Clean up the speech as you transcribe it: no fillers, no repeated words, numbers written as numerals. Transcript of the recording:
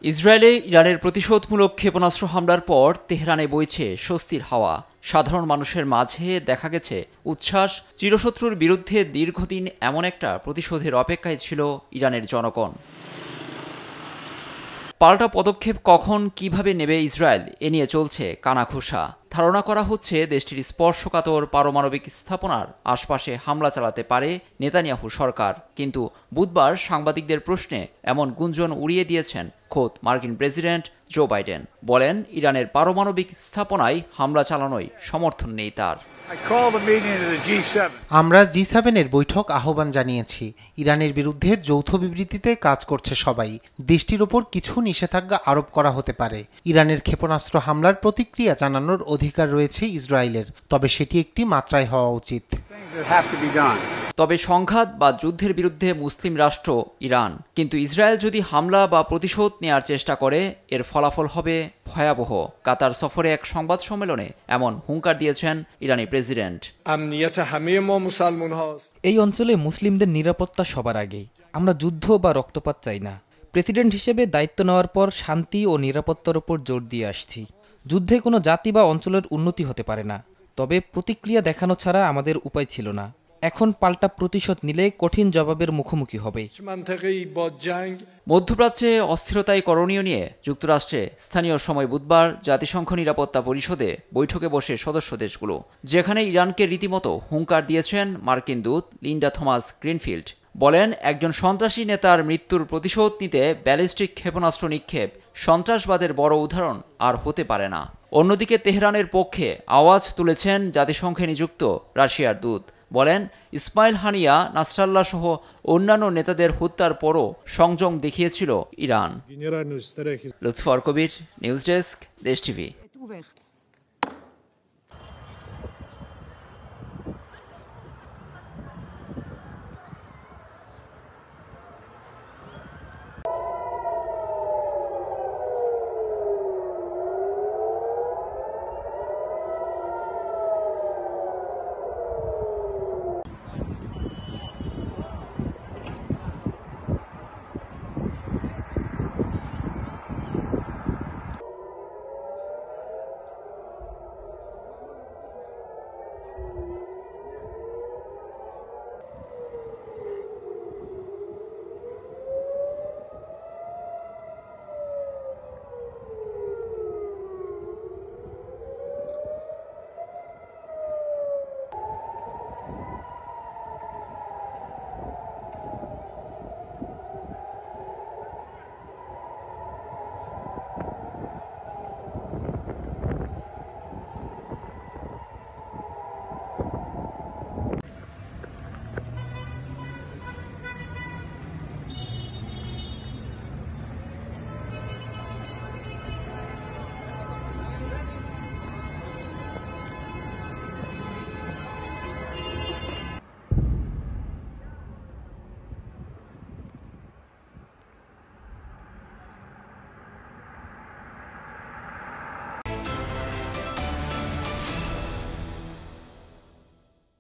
ইসরায়েলে ইরানের প্রতিশোধমূলক ক্ষেপণাস্ত্র হামলার পর তেহরানে বইছে স্বস্তির হাওয়া। সাধারণ মানুষের মাঝে দেখা গেছে উচ্ছ্বাস। চিরশত্রুর বিরুদ্ধে দীর্ঘদিন এমন একটা প্রতিশোধের অপেক্ষায় ছিল ইরানের জনগণ। পাল্টা পদক্ষেপ কখন কিভাবে নেবে ইসরায়েল এ নিয়ে চলছে কানাঘুষা। ধারণা করা হচ্ছে দেশটির স্পর্শকাতর পারমাণবিক স্থাপনার আশপাশে হামলা চালাতে পারে নেতানিয়াহু সরকার। কিন্তু বুধবার সাংবাদিকদের প্রশ্নে এমন গুঞ্জন উড়িয়ে দিয়েছেন খোদ মার্কিন প্রেসিডেন্ট জো বাইডেন। বলেন, ইরানের পারমাণবিক স্থাপনায় হামলা চালানোয় সমর্থন নেই তার। আমরা জি7-এর বৈঠক আহ্বান জানিয়েছি। ইরানের বিরুদ্ধে যৌথ বিবৃতিতে কাজ করছে সবাই। দেশটির ওপর কিছু নিষেধাজ্ঞা আরোপ করা হতে পারে। ইরানের ক্ষেপণাস্ত্র হামলার প্রতিক্রিয়া জানানোর অধিকার রয়েছে ইসরায়েলের, তবে সেটি একটি মাত্রায় হওয়া উচিত। তবে সংঘাত বা যুদ্ধের বিরুদ্ধে মুসলিম রাষ্ট্র ইরান, কিন্তু ইসরায়েল যদি হামলা বা প্রতিশোধ নেয়ার চেষ্টা করে এর ফলাফল হবে ভয়াবহ। কাতার সফরে এক সংবাদ সম্মেলনে এমন হুঙ্কার দিয়েছেন ইরানি প্রেসিডেন্ট। এই অঞ্চলে মুসলিমদের নিরাপত্তা সবার আগে। আমরা যুদ্ধ বা রক্তপাত চাই না। প্রেসিডেন্ট হিসেবে দায়িত্ব নেওয়ার পর শান্তি ও নিরাপত্তার উপর জোর দিয়ে আসছি। যুদ্ধে কোনো জাতি বা অঞ্চলের উন্নতি হতে পারে না, তবে প্রতিক্রিয়া দেখানো ছাড়া আমাদের উপায় ছিল না। এখন পাল্টা প্রতিশোধ নিলে কঠিন জবাবের মুখোমুখি হবে। মধ্যপ্রাচ্যে অস্থিরতায় করণীয় নিয়ে যুক্তরাষ্ট্রে স্থানীয় সময় বুধবার জাতিসংঘ নিরাপত্তা পরিষদে বৈঠকে বসে সদস্য দেশগুলো, যেখানে ইরানকে রীতিমতো হুঙ্কার দিয়েছেন মার্কিন দূত লিন্ডা থমাস গ্রিনফিল্ড। বলেন, একজন সন্ত্রাসী নেতার মৃত্যুর প্রতিশোধ নিতে ব্যালিস্টিক ক্ষেপণাস্ত্র নিক্ষেপ সন্ত্রাসবাদের বড় উদাহরণ আর হতে পারে না। অন্যদিকে তেহরানের পক্ষে আওয়াজ তুলেছেন জাতিসংঘে নিযুক্ত রাশিয়ার দূত। বলেন, ইসমাইল হানিয়া, নাসরাল্লাহ সহ অন্যান্য নেতাদের হত্যার পরও সংযম দেখিয়েছিল ইরান। লুৎফর কবির, নিউজ ডেস্ক, দেশ টিভি।